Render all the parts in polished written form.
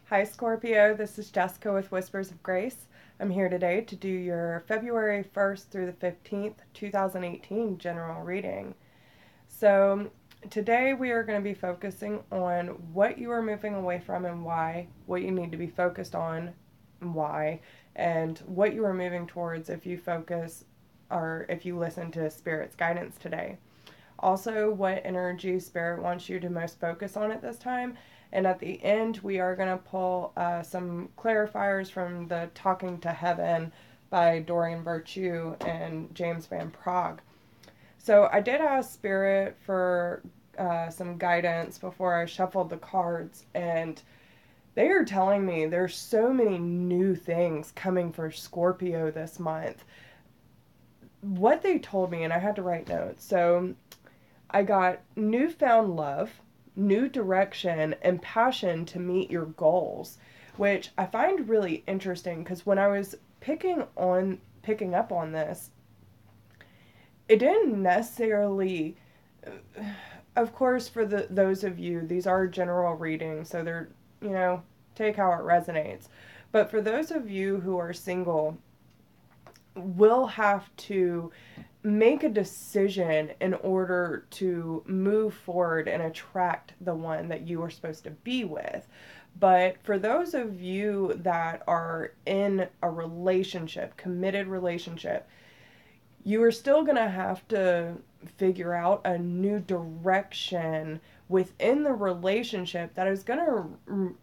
Hi Scorpio, this is Jessica with Whispers of Grace. I'm here today to do your February 1st through the 15th, 2018 general reading. So today we are going to be focusing on what you are moving away from and why, what you need to be focused on and why, and what you are moving towards if you focus or if you listen to Spirit's guidance today. Also, what energy Spirit wants you to most focus on at this time. And at the end, we are going to pull some clarifiers from the Talking to Heaven by Dorian Virtue and James Van Prague. So I did ask Spirit for some guidance before I shuffled the cards, and they are telling me there's so many new things coming for Scorpio this month. What they told me, and I had to write notes. So I got newfound love, new direction, and passion to meet your goals, which I find really interesting because when I was picking up on this, it didn't necessarily. Of course, for those of you, these are general readings, so they're take how it resonates. But for those of you who are single, will have to make a decision in order to move forward and attract the one that you are supposed to be with. But for those of you that are in a relationship, committed relationship, you are still going to have to figure out a new direction within the relationship that is going to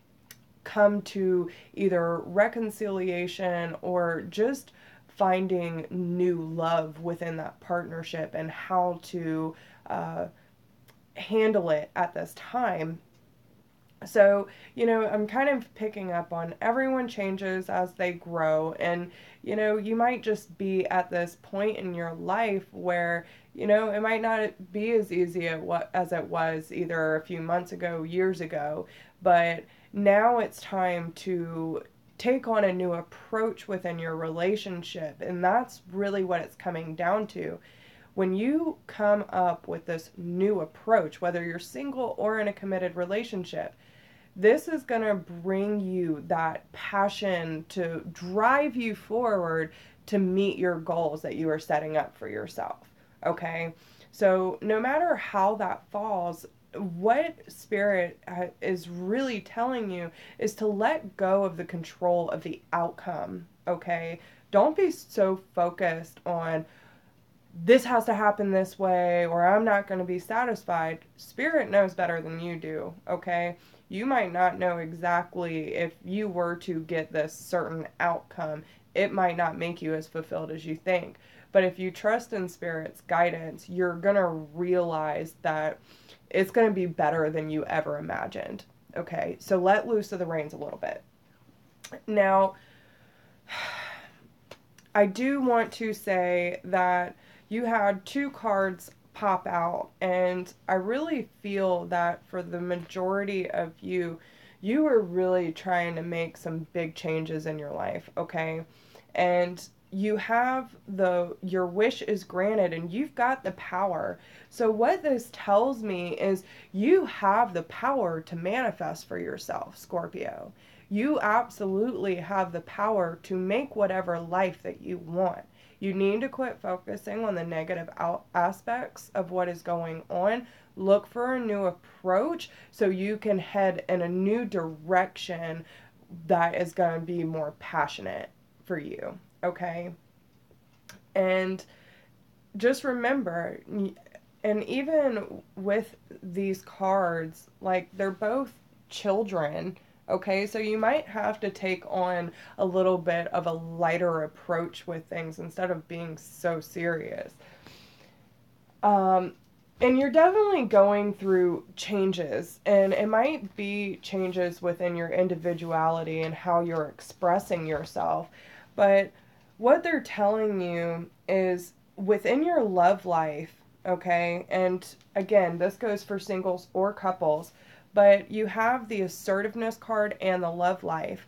come to either reconciliation or just finding new love within that partnership and how to handle it at this time. So, I'm kind of picking up on everyone changes as they grow. And, you might just be at this point in your life where, it might not be as easy as it was either a few months ago, years ago. But now it's time to take on a new approach within your relationship. And that's really what it's coming down to. When you come up with this new approach, whether you're single or in a committed relationship, this is going to bring you that passion to drive you forward to meet your goals that you are setting up for yourself. Okay? So, no matter how that falls, what Spirit is really telling you is to let go of the control of the outcome. Okay? Don't be so focused on this has to happen this way or I'm not going to be satisfied. Spirit knows better than you do, okay? You might not know exactly if you were to get this certain outcome, it might not make you as fulfilled as you think. But if you trust in Spirit's guidance, you're going to realize that it's going to be better than you ever imagined. Okay, so let loose of the reins a little bit. Now, I do want to say that you had two cards pop out, and I really feel that for the majority of you, you were really trying to make some big changes in your life, okay? And you have your wish is granted and you've got the power. So what this tells me is you have the power to manifest for yourself, Scorpio. You absolutely have the power to make whatever life that you want. You need to quit focusing on the negative aspects of what is going on. Look for a new approach so you can head in a new direction that is going to be more passionate for you, okay? And just remember, and even with these cards, like they're both children. Okay, so you might have to take on a little bit of a lighter approach with things instead of being so serious. And you're definitely going through changes, and it might be changes within your individuality and how you're expressing yourself. But what they're telling you is within your love life, okay, and again, this goes for singles or couples, but you have the assertiveness card and the love life.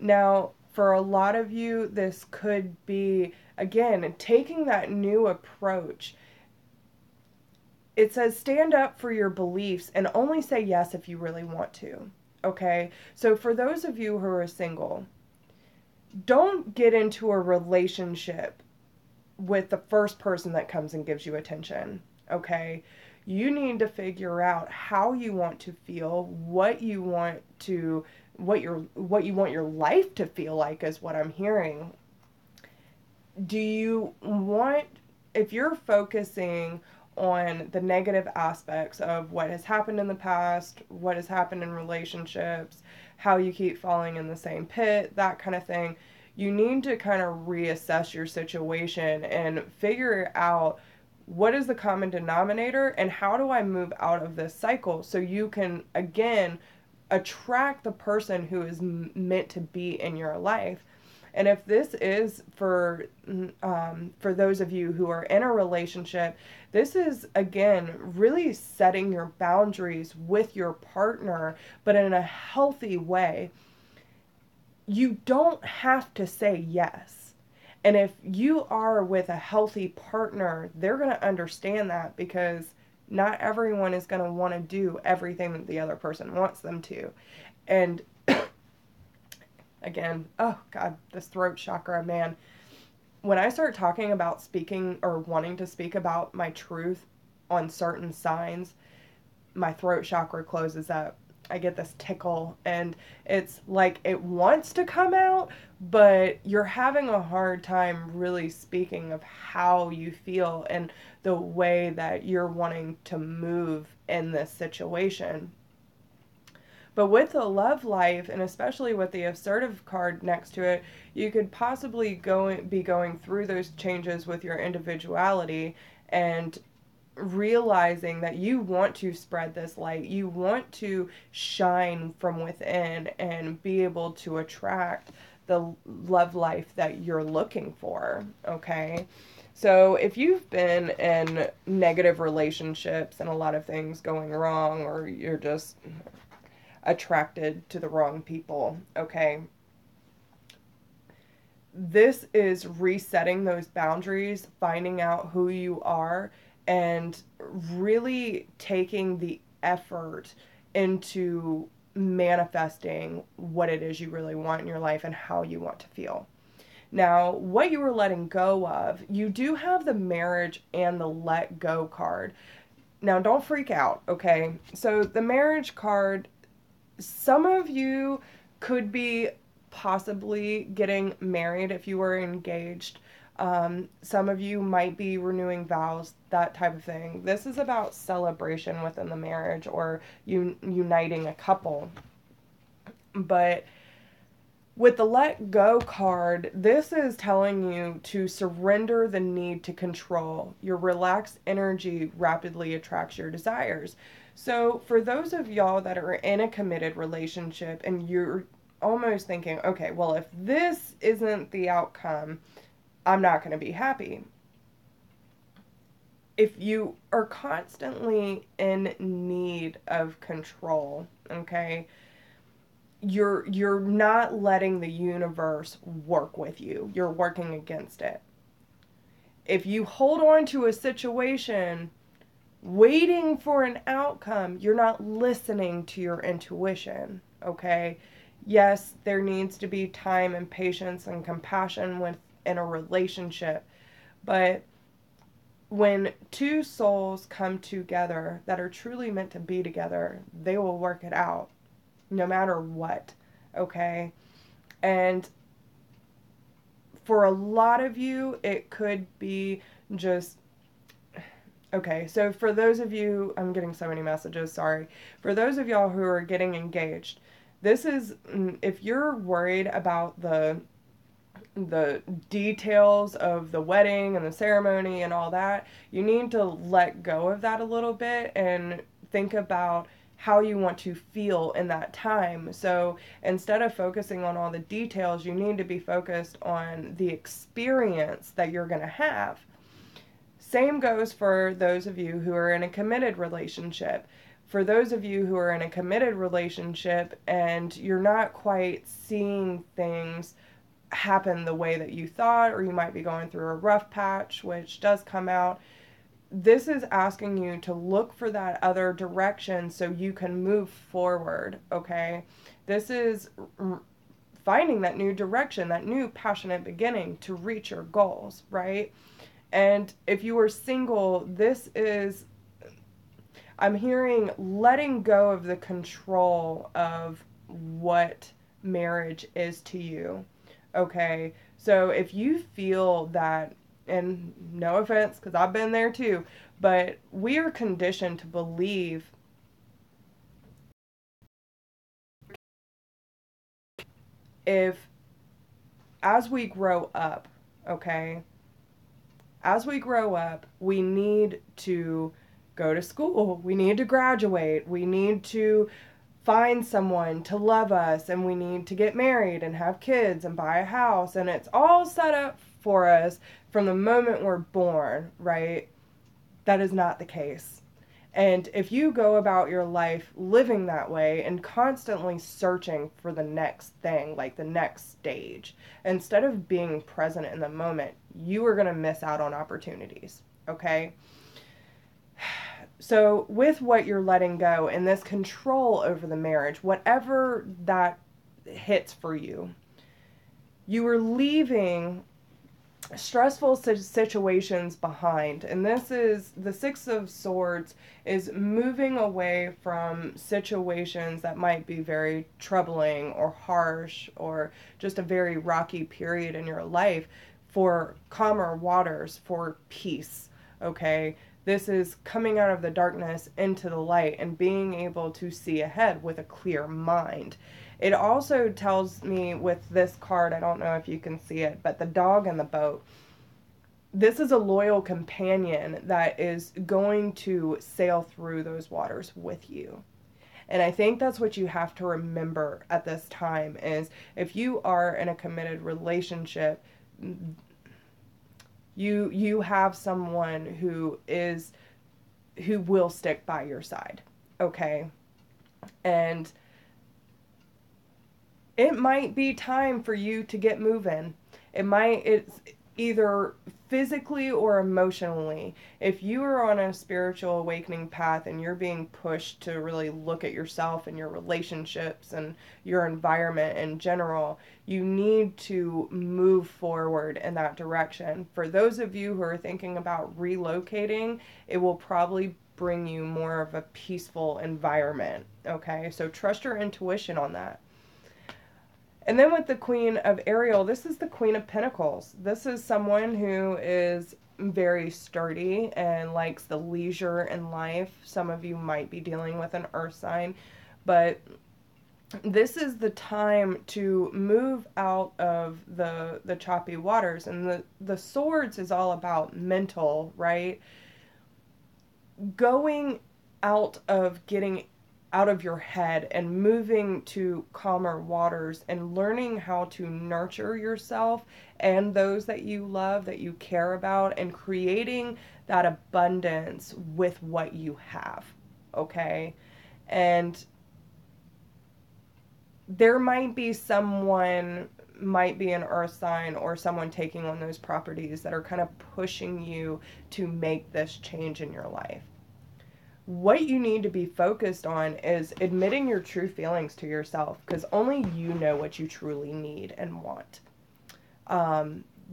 Now, for a lot of you, this could be, again, taking that new approach. It says stand up for your beliefs and only say yes if you really want to. Okay? So for those of you who are single, don't get into a relationship with the first person that comes and gives you attention. Okay? You need to figure out how you want to feel, what you want your life to feel like is what I'm hearing. Do you want, if you're focusing on the negative aspects of what has happened in the past, what has happened in relationships, how you keep falling in the same pit, that kind of thing, you need to kind of reassess your situation and figure out what is the common denominator and how do I move out of this cycle so you can, again, attract the person who is meant to be in your life. And if this is for those of you who are in a relationship, this is, again, really setting your boundaries with your partner, but in a healthy way. You don't have to say yes. And if you are with a healthy partner, they're going to understand that, because not everyone is going to want to do everything that the other person wants them to. And again, oh God, this throat chakra, man. When I start talking about speaking or wanting to speak about my truth on certain signs, my throat chakra closes up. I get this tickle, and it's like it wants to come out, but you're having a hard time really speaking of how you feel and the way that you're wanting to move in this situation. But with the love life, and especially with the assertive card next to it, you could possibly be going through those changes with your individuality and realizing that you want to spread this light. You want to shine from within and be able to attract the love life that you're looking for, okay? So if you've been in negative relationships and a lot of things going wrong, or you're just attracted to the wrong people, okay? This is resetting those boundaries, finding out who you are, and really taking the effort into manifesting what it is you really want in your life and how you want to feel. Now, what you were letting go of, you do have the marriage and the let go card. Now, don't freak out, okay? So the marriage card, some of you could be possibly getting married if you were engaged. Some of you might be renewing vows, that type of thing. This is about celebration within the marriage or uniting a couple. But with the let go card, this is telling you to surrender the need to control. Your relaxed energy rapidly attracts your desires. So for those of y'all that are in a committed relationship and you're almost thinking, okay, well, if this isn't the outcome, I'm not going to be happy. If you are constantly in need of control, okay, you're not letting the universe work with you. You're working against it. If you hold on to a situation waiting for an outcome, you're not listening to your intuition, okay? Yes, there needs to be time and patience and compassion within a relationship, but when two souls come together that are truly meant to be together, they will work it out no matter what, okay? And for a lot of you, it could be just, okay, so for those of you, I'm getting so many messages, sorry. For those of y'all who are getting engaged, this is, if you're worried about the details of the wedding and the ceremony and all that, you need to let go of that a little bit and think about how you want to feel in that time. So instead of focusing on all the details, you need to be focused on the experience that you're going to have. Same goes for those of you who are in a committed relationship. For those of you who are in a committed relationship and you're not quite seeing things happen the way that you thought, or you might be going through a rough patch, which does come out, this is asking you to look for that other direction so you can move forward, okay? This is finding that new direction, that new passionate beginning to reach your goals, right? And if you are single, this is, I'm hearing letting go of the control of what marriage is to you, okay? So if you feel that, and no offense, because I've been there too, but we are conditioned to believe if, as we grow up, okay, as we grow up, we need to go to school, we need to graduate, we need to find someone to love us, and we need to get married and have kids and buy a house, and it's all set up for us from the moment we're born, right? That is not the case. And if you go about your life living that way and constantly searching for the next thing, like the next stage, instead of being present in the moment, you are going to miss out on opportunities, okay? So, with what you're letting go and this control over the marriage, whatever that hits for you, you are leaving stressful situations behind. And this is the Six of Swords, is moving away from situations that might be very troubling or harsh or just a very rocky period in your life for calmer waters, for peace, okay? This is coming out of the darkness into the light and being able to see ahead with a clear mind. It also tells me with this card, I don't know if you can see it, but the dog in the boat. This is a loyal companion that is going to sail through those waters with you. And I think that's what you have to remember at this time is if you are in a committed relationship, you have someone who will stick by your side, okay? And it might be time for you to get moving. It's either physically or emotionally. If you are on a spiritual awakening path and you're being pushed to really look at yourself and your relationships and your environment in general, you need to move forward in that direction. For those of you who are thinking about relocating, it will probably bring you more of a peaceful environment, okay? So trust your intuition on that. And then with the Queen of Ariel, this is the Queen of Pentacles. This is someone who is very sturdy and likes the leisure in life. Some of you might be dealing with an earth sign, but this is the time to move out of the choppy waters. And the swords is all about mental, right? Going out of getting out of your head and moving to calmer waters and learning how to nurture yourself and those that you love, that you care about, and creating that abundance with what you have, okay? And there might be someone, might be an earth sign or someone taking on those properties that are kind of pushing you to make this change in your life. What you need to be focused on is admitting your true feelings to yourself, because only you know what you truly need and want.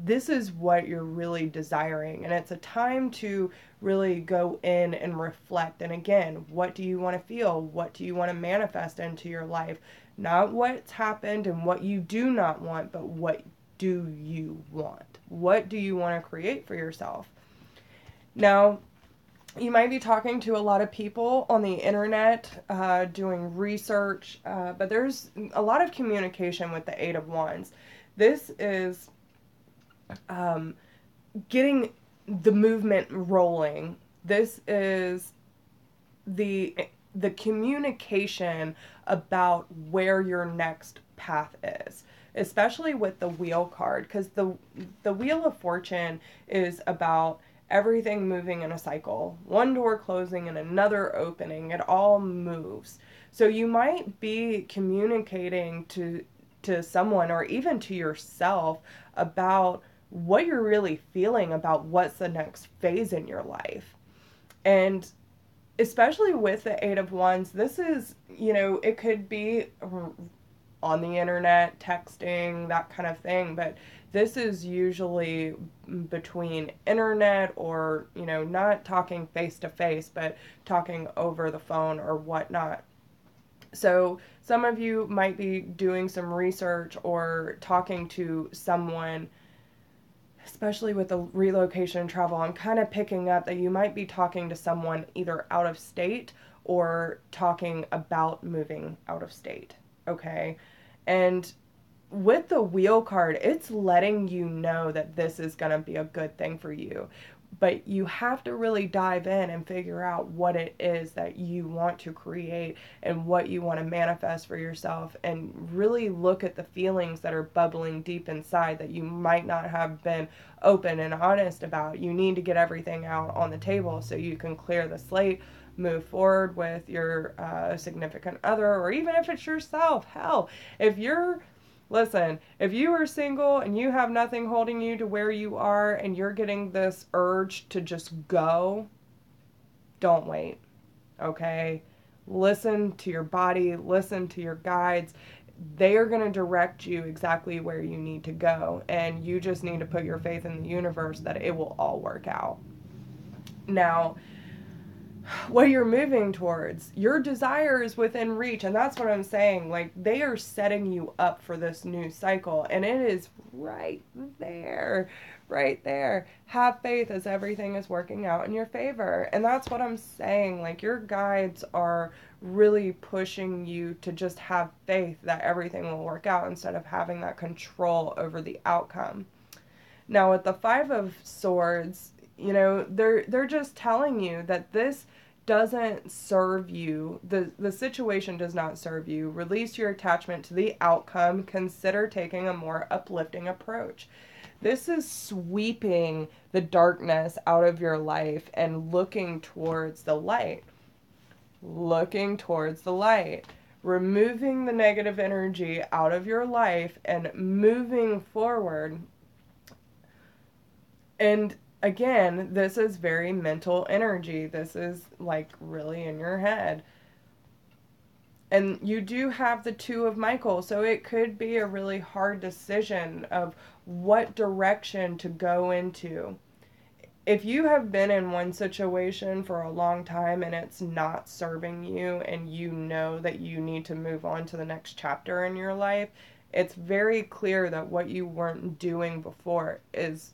This is what you're really desiring, and it's a time to really go in and reflect. And again, what do you want to feel? What do you want to manifest into your life? Not what's happened and what you do not want, but what do you want? What do you want to create for yourself? Now, you might be talking to a lot of people on the internet, doing research, but there's a lot of communication with the Eight of Wands. This is getting the movement rolling. This is the communication about where your next path is, especially with the Wheel card, because the Wheel of Fortune is about everything moving in a cycle. One door closing and another opening. It all moves. So you might be communicating to someone or even to yourself about what you're really feeling about what's the next phase in your life. And especially with the Eight of Wands, this is, it could be on the internet, texting, that kind of thing, but this is usually between internet or, not talking face to face, but talking over the phone or whatnot. So some of you might be doing some research or talking to someone, especially with the relocation and travel. I'm kind of picking up that you might be talking to someone either out of state or talking about moving out of state. Okay. And with the wheel card, it's letting you know that this is going to be a good thing for you. But you have to really dive in and figure out what it is that you want to create and what you want to manifest for yourself, and really look at the feelings that are bubbling deep inside that you might not have been open and honest about. You need to get everything out on the table so you can clear the slate, move forward with your significant other, or even if it's yourself. Hell, listen, if you are single and you have nothing holding you to where you are and you're getting this urge to just go, don't wait, okay? Listen to your body, listen to your guides. They are going to direct you exactly where you need to go, and you just need to put your faith in the universe that it will all work out. Now, what you're moving towards, your desire is within reach, and that's what I'm saying. Like, they are setting you up for this new cycle, and it is right there. Have faith as everything is working out in your favor. And that's what I'm saying. Like, your guides are really pushing you to just have faith that everything will work out instead of having that control over the outcome. Now, with the Five of Swords, they're just telling you that this doesn't serve you. The situation does not serve you. Release your attachment to the outcome. Consider taking a more uplifting approach. This is sweeping the darkness out of your life and looking towards the light. Looking towards the light. Removing the negative energy out of your life and moving forward. And again, this is very mental energy. This is like really in your head. And you do have the Two of Michael, so it could be a really hard decision of what direction to go into. If you have been in one situation for a long time and it's not serving you, and you know that you need to move on to the next chapter in your life, it's very clear that what you weren't doing before it's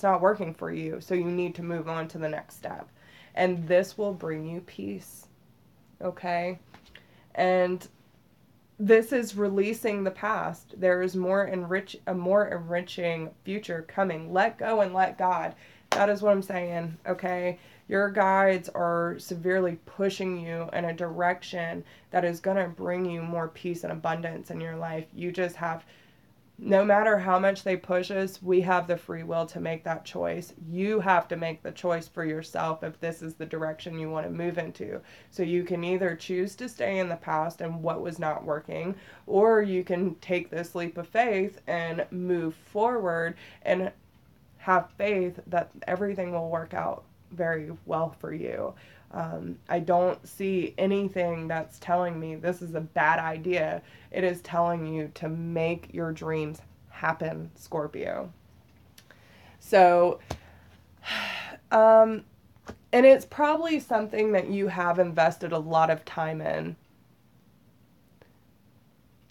not working for you, so you need to move on to the next step. And this will bring you peace. Okay? And this is releasing the past. There is a more enriching future coming. Let go and let God. That is what I'm saying, okay? Your guides are severely pushing you in a direction that is going to bring you more peace and abundance in your life. You just have, no matter how much they push us, we have the free will to make that choice. You have to make the choice for yourself if this is the direction you want to move into. So you can either choose to stay in the past and what was not working, or you can take this leap of faith and move forward and have faith that everything will work out very well for you. I don't see anything that's telling me this is a bad idea. It is telling you to make your dreams happen, Scorpio. So, and it's probably something that you have invested a lot of time in.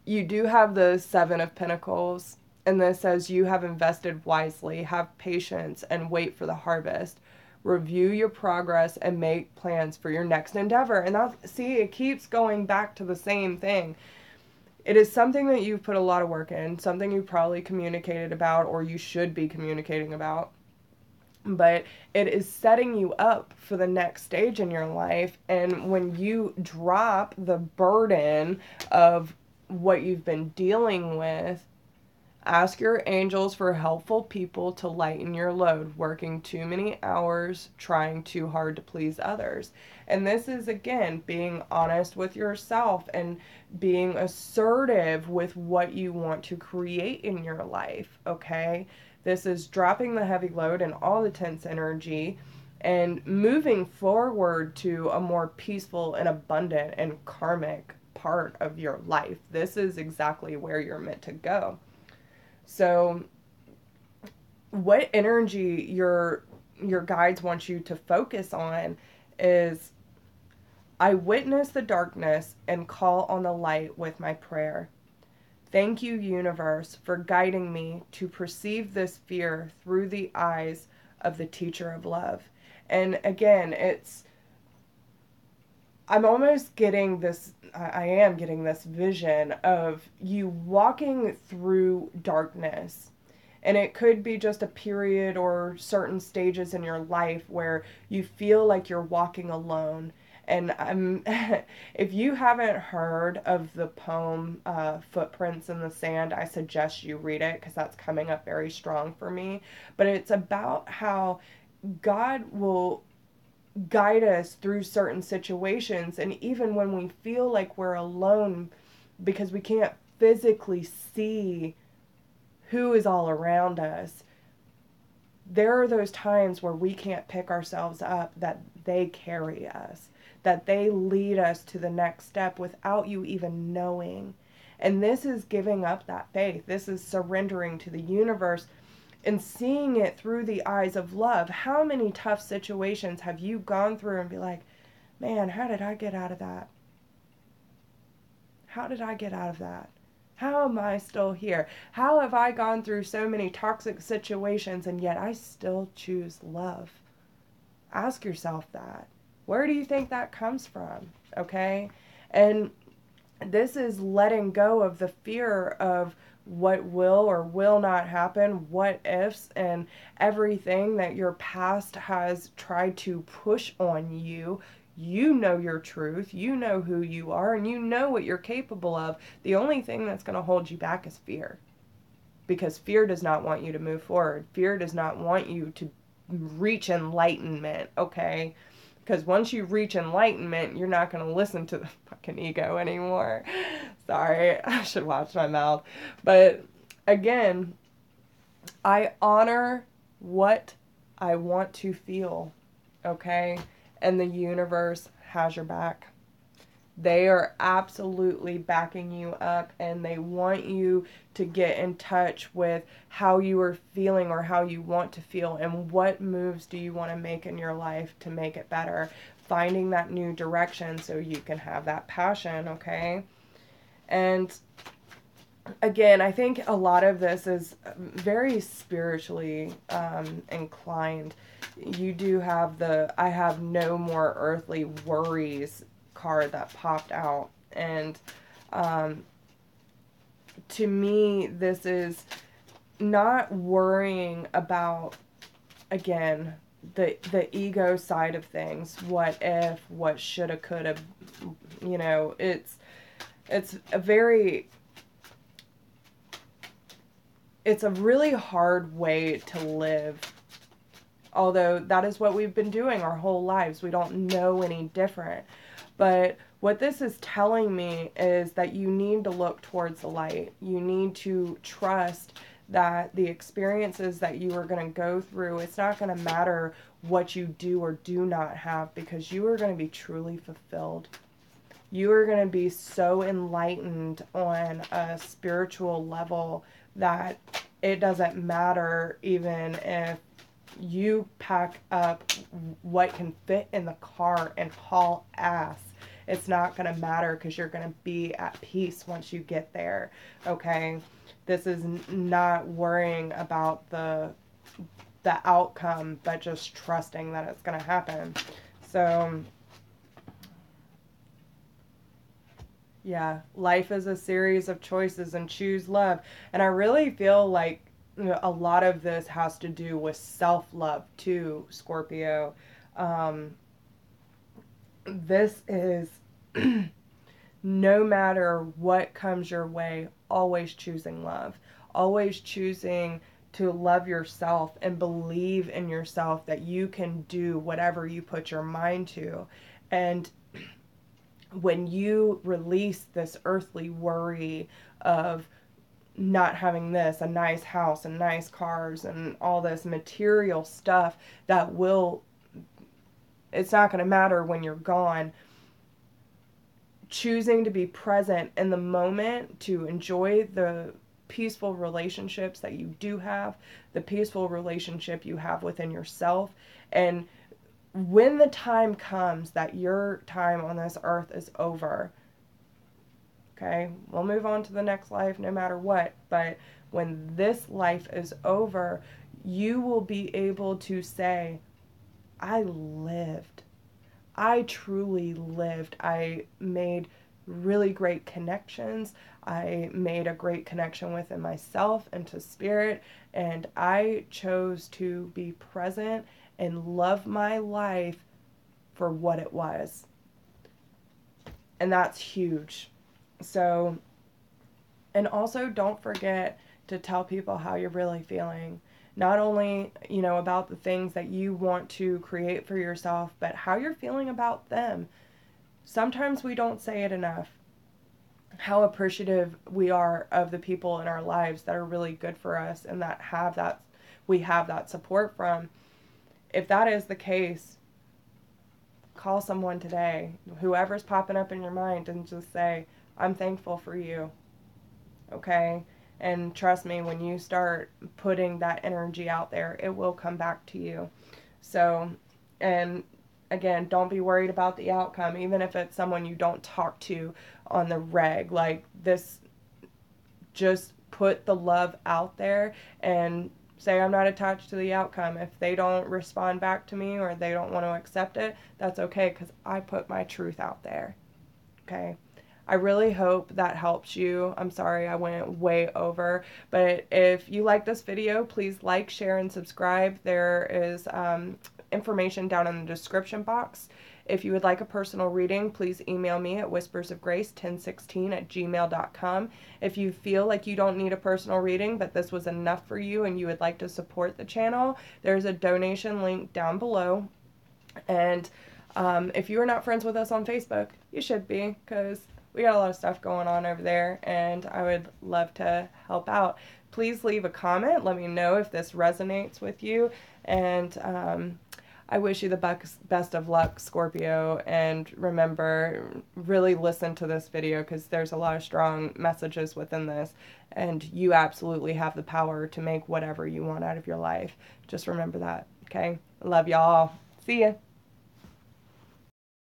You do have the Seven of Pentacles, and this says you have invested wisely, have patience, and wait for the harvest. Review your progress and make plans for your next endeavor. And it keeps going back to the same thing. It is something that you've put a lot of work in, something you've probably communicated about, or you should be communicating about. But it is setting you up for the next stage in your life. And when you drop the burden of what you've been dealing with, ask your angels for helpful people to lighten your load, working too many hours, trying too hard to please others. And this is, again, being honest with yourself and being assertive with what you want to create in your life, okay? This is dropping the heavy load and all the tense energy and moving forward to a more peaceful and abundant and karmic part of your life. This is exactly where you're meant to go. So what energy your guides want you to focus on is, I witness the darkness and call on the light with my prayer. Thank you, universe, for guiding me to perceive this fear through the eyes of the teacher of love. And again, I'm almost getting this, I am getting this vision of you walking through darkness. And it could be just a period or certain stages in your life where you feel like you're walking alone. And if you haven't heard of the poem Footprints in the Sand, I suggest you read it because that's coming up very strong for me. But it's about how God will guide us through certain situations, and even when we feel like we're alone because we can't physically see who is all around us, there are those times where we can't pick ourselves up, that they carry us, that they lead us to the next step without you even knowing. And this is giving up that faith. This is surrendering to the universe and seeing it through the eyes of love. How many tough situations have you gone through and be like, man, how did I get out of that? How did I get out of that? How am I still here? How have I gone through so many toxic situations and yet I still choose love? Ask yourself that. Where do you think that comes from? Okay? And this is letting go of the fear of what will or will not happen, what ifs, and everything that your past has tried to push on you. You know your truth, you know who you are, and you know what you're capable of. The only thing that's going to hold you back is fear. Because fear does not want you to move forward. Fear does not want you to reach enlightenment, okay? Because once you reach enlightenment, you're not going to listen to the fucking ego anymore. Sorry, I should watch my mouth. But again, I honor what I want to feel, okay? And the universe has your back. They are absolutely backing you up, and they want you to get in touch with how you are feeling or how you want to feel and what moves do you want to make in your life to make it better. Finding that new direction so you can have that passion, okay? And again, I think a lot of this is very spiritually inclined. You do have the I have no more earthly worries card that popped out, and to me this is not worrying about, again, the ego side of things. What if, what shoulda, coulda, you know, it's a very, it's a really hard way to live. Although that is what we've been doing our whole lives. We don't know any different. But what this is telling me is that you need to look towards the light. You need to trust that the experiences that you are going to go through, it's not going to matter what you do or do not have, because you are going to be truly fulfilled. You are going to be so enlightened on a spiritual level that it doesn't matter even if you pack up what can fit in the car and haul ass. It's not going to matter, because you're going to be at peace once you get there, okay? This is not worrying about the outcome, but just trusting that it's going to happen. So, yeah, life is a series of choices, and choose love. And I really feel like, you know, a lot of this has to do with self-love too, Scorpio. This is no matter what comes your way, always choosing love. Always choosing to love yourself and believe in yourself that you can do whatever you put your mind to. And when you release this earthly worry of not having this, a nice house and nice cars and all this material stuff that will It's not going to matter when you're gone. Choosing to be present in the moment, to enjoy the peaceful relationships that you do have, the peaceful relationship you have within yourself. And when the time comes that your time on this earth is over, okay, we'll move on to the next life no matter what, but when this life is over, you will be able to say, I lived. I truly lived. I made really great connections. I made a great connection within myself and to spirit, and I chose to be present and love my life for what it was. And that's huge. So, and also don't forget to tell people how you're really feeling. Not only, about the things that you want to create for yourself, but how you're feeling about them. Sometimes we don't say it enough, how appreciative we are of the people in our lives that are really good for us and that we have that support from. If that is the case, call someone today, whoever's popping up in your mind, and just say, I'm thankful for you. Okay? And trust me, when you start putting that energy out there, it will come back to you. So, and again, don't be worried about the outcome, even if it's someone you don't talk to on the reg. Like this, just put the love out there and say, I'm not attached to the outcome. If they don't respond back to me or they don't want to accept it, that's okay, because I put my truth out there. Okay? I really hope that helps you. I'm sorry I went way over, but if you like this video, please like, share, and subscribe. There is information down in the description box. If you would like a personal reading, please email me at whispersofgrace1016@gmail.com. If you feel like you don't need a personal reading, but this was enough for you and you would like to support the channel, there's a donation link down below. And if you are not friends with us on Facebook, you should be, because we got a lot of stuff going on over there, and I would love to help out. Please leave a comment. Let me know if this resonates with you, and I wish you the best of luck, Scorpio, and remember, really listen to this video, because there's a lot of strong messages within this, and you absolutely have the power to make whatever you want out of your life. Just remember that, okay? Love y'all. See ya.